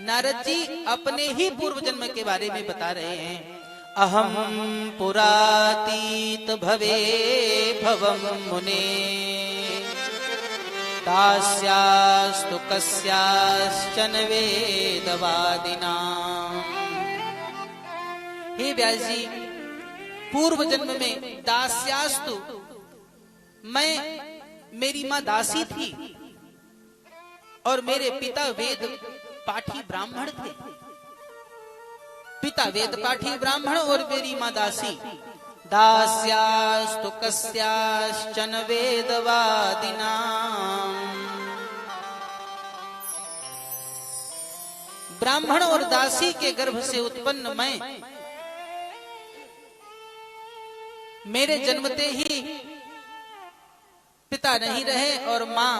नारद जी अपने ही पूर्व जन्म के बारे में बता रहे हैं। अहम पुरातीत भवे भवम मुने दास्यास्तु कस्याश्चन वेदवादिना। हे व्यास जी, पूर्व जन्म में दास्यास्तु, मेरी मां दासी थी और मेरे पिता वेद पाठी ब्राह्मण थे। पिता वेद पाठी ब्राह्मण और मेरी मां दासी। दास्यास्तु कस्याश्चन वेदवादिना। ब्राह्मण और दासी के गर्भ से उत्पन्न मैं, मेरे जन्मते ही पिता नहीं रहे और मां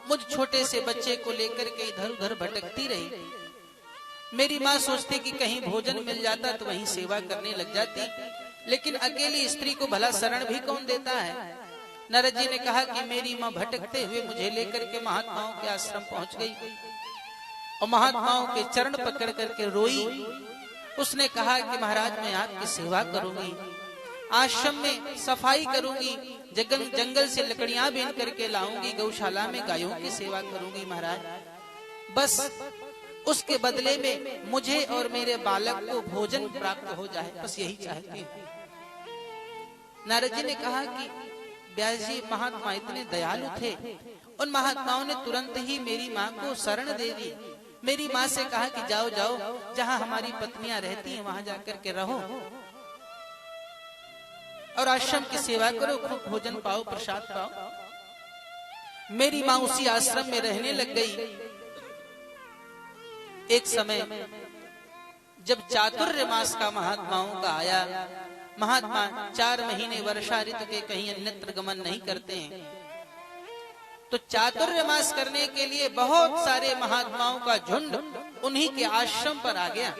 मुझ छोटे से बच्चे को लेकर के इधर उधर भटकती रही। मेरी मां सोचती कि कहीं भोजन मिल जाता तो वहीं सेवा करने लग जाती, लेकिन अकेली स्त्री को भला शरण भी कौन देता है। नारद जी ने कहा कि मेरी मां भटकते हुए मुझे लेकर के महात्माओं के आश्रम पहुंच गई और महात्माओं के चरण पकड़ करके रोई। उसने कहा कि महाराज, मैं आपकी सेवा करूंगी, आश्रम में सफाई करूंगी, जंगल से लकड़ियां बीन करके लाऊंगी, गौशाला में गायों की सेवा करूंगी महाराज, बस उसके बदले में मुझे और मेरे बालक को भोजन प्राप्त हो जाए, बस यही चाहती हूँ। नारद जी ने कहा कि व्यास जी, महात्मा इतने दयालु थे, उन महात्माओं ने तुरंत ही मेरी माँ को शरण दे दी। मेरी माँ से कहा कि जाओ जाओ, जहाँ हमारी पत्नियां रहती हैं वहां जाकर के रहो और आश्रम की सेवा करो, खूब भोजन पाओ, प्रसाद पाओ। मेरी माँ उसी आश्रम में रहने लग गई। एक समय जब चातुर्य मास का महात्माओं का आया, महात्मा 4 महीने वर्षा ऋतु के कहीं अन्यत्र गमन नहीं करते हैं, तो चातुर्य मास करने के लिए बहुत सारे महात्माओं का झुंड उन्हीं के आश्रम पर आ गया।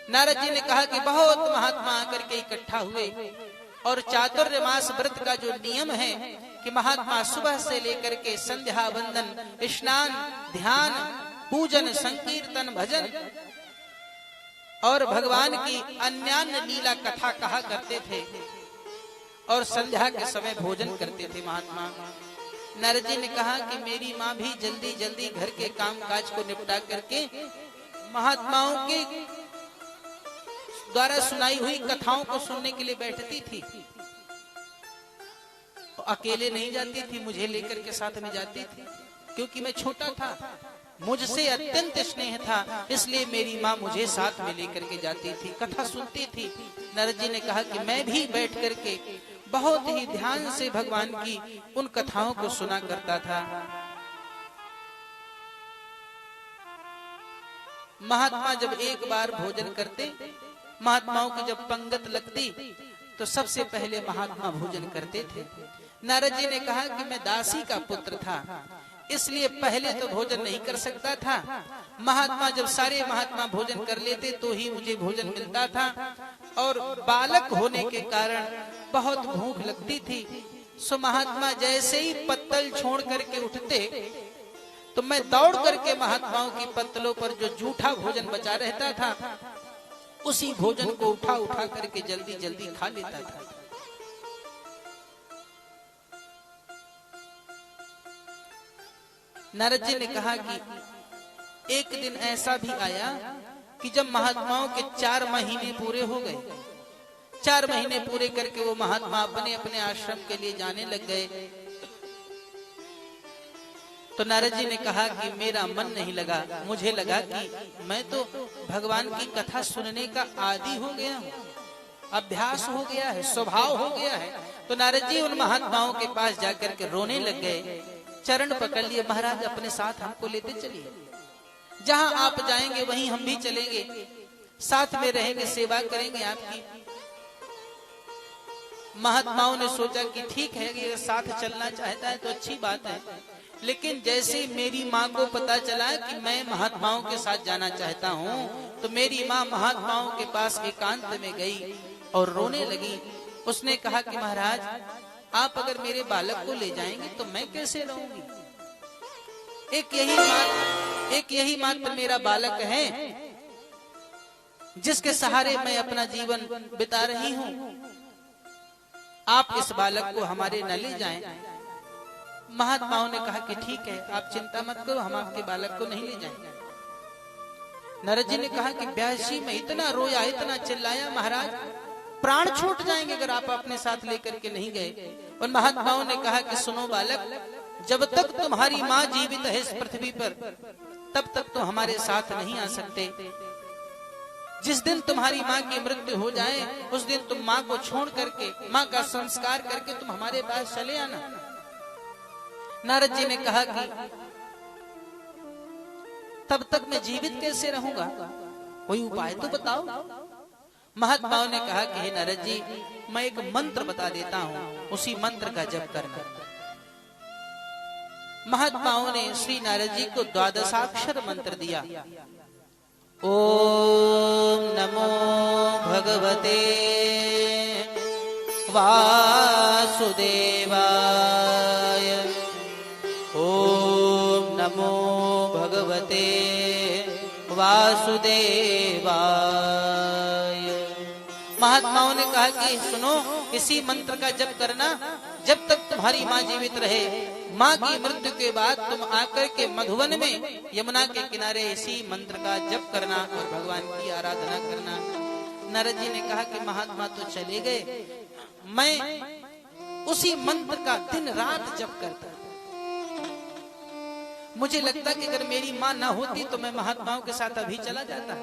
नारद जी ने कहा कि बहुत महात्मा आकर के इकट्ठा हुए और चातुर्य मास व्रत का जो नियम है कि महात्मा सुबह से लेकर के संध्या वंदन, स्नान, ध्यान, पूजन, संकीर्तन, भजन और भगवान की अन्यान्य लीला कथा कहा करते थे और संध्या के समय भोजन करते थे महात्मा। नारद जी ने कहा कि मेरी माँ भी जल्दी जल्दी घर के काम काज को निपटा करके महात्माओं के द्वारा सुनाई हुई कथाओं को सुनने के लिए बैठती थी। तो अकेले नहीं जाती थी, मुझे लेकर के साथ में जाती थी, क्योंकि मैं छोटा था, मुझसे अत्यंत स्नेह था, इसलिए मेरी माँ मुझे साथ में लेकर के जाती थी, कथा सुनती थी। नारद जी ने कहा कि मैं भी बैठ करके बहुत ही ध्यान से भगवान की उन कथाओं को सुना करता था। महात्मा जब एक बार भोजन करते, महात्माओं की जब पंगत लगती तो सबसे पहले महात्मा भोजन करते थे। नारद जी ने कहा कि मैं दासी का पुत्र था, इसलिए पहले तो भोजन नहीं कर सकता था। महात्मा जब सारे महात्मा भोजन कर लेते तो ही मुझे भोजन मिलता था और बालक होने के कारण बहुत भूख लगती थी। सो महात्मा जैसे ही पत्तल छोड़ करके उठते तो मैं दौड़ करके महात्माओं की पत्तलों पर जो जूठा भोजन बचा रहता था उसी भोजन को उठा उठा करके जल्दी जल्दी खा लेता था। नारद जी ने कहा कि एक दिन ऐसा भी आया कि जब महात्माओं के 4 महीने पूरे हो गए, 4 महीने पूरे करके वो महात्मा अपने अपने आश्रम के लिए जाने लग गए, तो नारद जी ने कहा कि मेरा मन नहीं लगा। मुझे लगा कि मैं तो भगवान की कथा सुनने का आदी हो गया हूँ, अभ्यास हो गया है, स्वभाव हो गया है। तो नारद जी उन महात्माओं के पास जाकर के रोने लग गए, चरण पकड़ लिए, महाराज अपने साथ हमको लेते चलिए, जहां आप जाएंगे वहीं हम भी चलेंगे, साथ में रहेंगे, सेवा करेंगे आपकी। महात्माओं ने सोचा कि ठीक है, अगर साथ चलना चाहता है तो अच्छी बात है, लेकिन जैसे मेरी माँ को पता चला कि मैं महात्माओं के साथ जाना चाहता हूँ तो मेरी माँ महात्माओं के पास एकांत में गई और रोने लगी। उसने कहा कि महाराज, आप अगर मेरे बालक को ले जाएंगे तो मैं कैसे रहूंगी। एक यही बात एक यही मात्र मेरा बालक है जिसके सहारे मैं अपना जीवन बिता रही हूं। आप इस बालक को हमारे न ले जाएं। महात्माओं ने कहा कि ठीक है, आप चिंता मत करो, हम आपके बालक को नहीं ले जाएंगे। नारद जी ने कहा कि व्यास जी मैं इतना रोया, इतना चिल्लाया, महाराज प्राण छूट जाएंगे अगर आप अपने साथ लेकर के नहीं गए। उन महात्माओं ने कहा कि सुनो बालक, जब तक तुम्हारी माँ जीवित है इस पृथ्वी पर, तब तक तो हमारे साथ नहीं आ सकते। जिस दिन तुम्हारी माँ की मृत्यु हो जाए उस दिन तुम माँ को छोड़ करके, माँ का संस्कार करके तुम हमारे पास चले आना। नारद जी ने कहा कि तब तक मैं जीवित कैसे रहूंगा, कोई उपाय तो बताओ। महात्माओं ने कहा कि हे नारद जी, मैं एक मंत्र बता देता हूं, उसी मंत्र का जप करना। महात्माओं ने श्री नारद जी को 12 मंत्र दिया। ओम नमो भगवते वासुदेवाय, ओम नमो भगवते वासुदेवाय। महात्माओं ने कहा कि सुनो, इसी मंत्र का जप करना जब तक तुम्हारी माँ जीवित रहे। माँ की मृत्यु के बाद तुम आकर के मधुवन में यमुना के किनारे इसी मंत्र का जप करना और भगवान की आराधना करना। नारद जी ने कहा कि महात्मा तो चले गए, मैं उसी मंत्र का दिन रात जप करता। मुझे लगता कि अगर मेरी माँ ना होती तो मैं महात्माओं के साथ अभी चला जाता।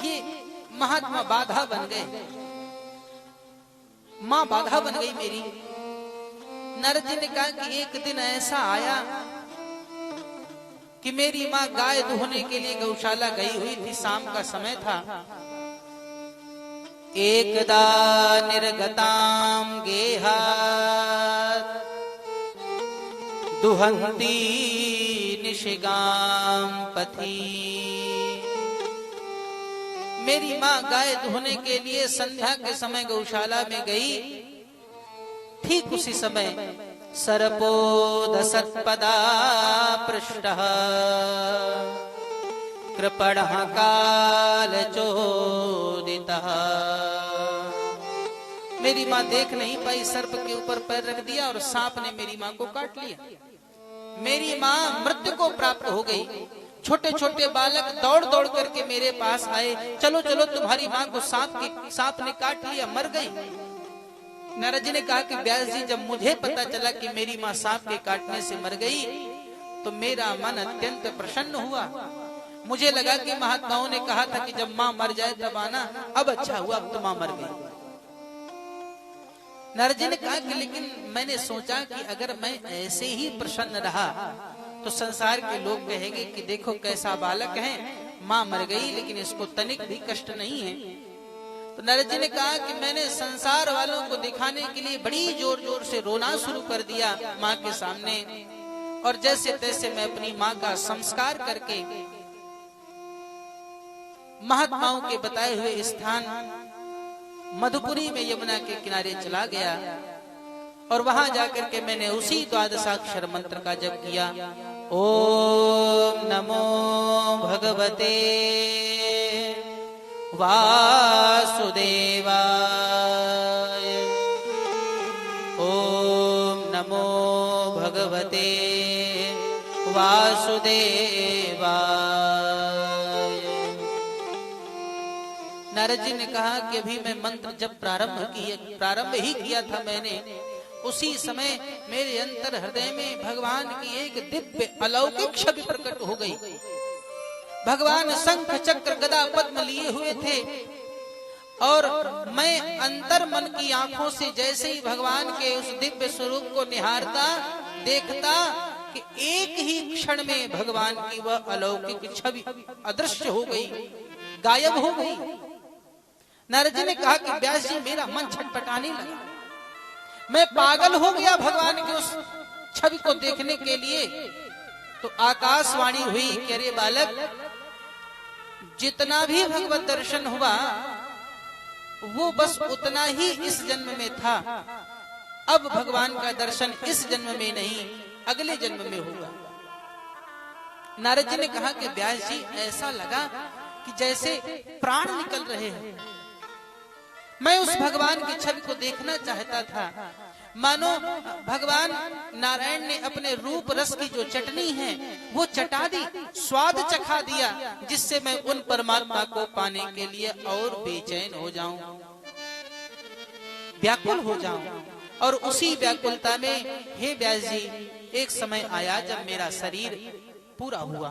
ये महात्मा बाधा बन गए, माँ बाधा बन गई मेरी। नारद जी ने कहा कि एक दिन ऐसा आया कि मेरी माँ गाय दुहने के लिए गौशाला गई हुई थी, शाम का समय था। एकदा निर्गताम गेहात् दुहंती निशिगाम पथि। मेरी माँ गाय धोने के लिए संध्या के समय गौशाला में गई। ठीक उसी समय सर्पो दशत्पदा पृष्ठः कृपणः कालचोदितः। मेरी माँ देख नहीं पाई, सर्प के ऊपर पैर रख दिया और सांप ने मेरी माँ को काट लिया। मेरी माँ मृत्यु को प्राप्त हो गई। छोटे छोटे बालक दौड़ दौड़ करके मेरे पास आए, चलो चलो तुम्हारी माँ को सांप ने काट लिया, मर गई। नारद जी ने कहा कि व्यास जी, जब मुझे पता चला कि मेरी माँ सांप के काटने से मर गई तो मेरा मन अत्यंत प्रसन्न हुआ। मुझे लगा कि महात्माओं ने कहा था कि जब माँ मर जाए तब आना, अब अच्छा हुआ, अब तो माँ मर गई। नारद जी ने कहा कि लेकिन मैंने सोचा कि अगर मैं ऐसे ही प्रसन्न रहा तो संसार के लोग कहेंगे कि देखो कैसा बालक है, माँ मर गई लेकिन इसको तनिक भी कष्ट नहीं है। तो नारद जी ने कहा कि मैंने संसार वालों को दिखाने के लिए बड़ी जोर जोर से रोना शुरू कर दिया माँ के सामने, और जैसे तैसे मैं अपनी माँ का संस्कार करके महात्माओं के बताए हुए स्थान मधुपुरी में यमुना के किनारे चला गया और वहां जाकर के मैंने उसी 12 मंत्र का जप किया। ओम नमो भगवते वासुदेवाय, ओम नमो भगवते वासुदेवाय। नारद जी ने कहा कि अभी मैं मंत्र जब प्रारंभ ही किया था मैंने, उसी समय मेरे अंतर हृदय में भगवान की एक दिव्य अलौकिक छवि प्रकट हो गई। भगवान शंख चक्र गदा पद्म लिए हुए थे और मैं अंतर मन की आंखों से जैसे ही भगवान के उस दिव्य स्वरूप को निहारता देखता कि एक ही क्षण में भगवान की वह अलौकिक छवि अदृश्य हो गई, गायब हो गई। नारद जी ने कहा कि व्यास जी, मेरा मन छटपटाने लगा, मैं पागल हो गया भगवान की उस छवि को देखने के लिए। तो आकाशवाणी हुई कि अरे बालक, जितना भी भगवत दर्शन हुआ वो बस उतना ही इस जन्म में था, अब भगवान का दर्शन इस जन्म में नहीं अगले जन्म में होगा। नारद जी ने कहा कि व्यास जी, ऐसा लगा कि जैसे प्राण निकल रहे हैं। मैं उस भगवान की छवि को देखना चाहता था, मानो भगवान नारायण ने अपने रूप रस की जो चटनी है वो चटा दी, स्वाद चखा दिया, जिससे मैं उन परमात्मा को पाने के लिए और बेचैन हो जाऊं, व्याकुल हो जाऊं। और उसी व्याकुलता में हे व्यास जी, एक समय आया जब मेरा शरीर पूरा हुआ,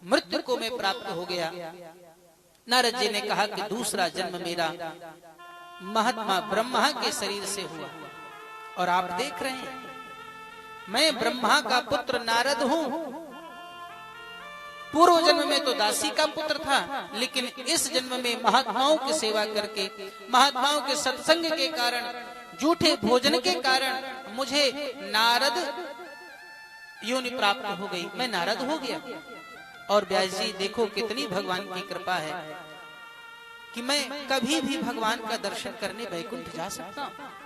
मृत्यु को मैं प्राप्त हो गया। नारद जी ने कहा कि दूसरा जन्म मेरा महात्मा ब्रह्मा के शरीर से हुआ। और आप देख रहे हैं मैं ब्रह्मा का पुत्र नारद हूं। पूर्व जन्म में तो दासी का पुत्र था, लेकिन इस जन्म में महात्माओं की सेवा करके, महात्माओं के सत्संग के कारण, झूठे भोजन के कारण मुझे नारद योनि प्राप्त हो गई, मैं नारद हो गया। और व्यास जी देखो कितनी भगवान की कृपा है कि मैं कभी भी भगवान का दर्शन करने वैकुंठ जा सकता हूं।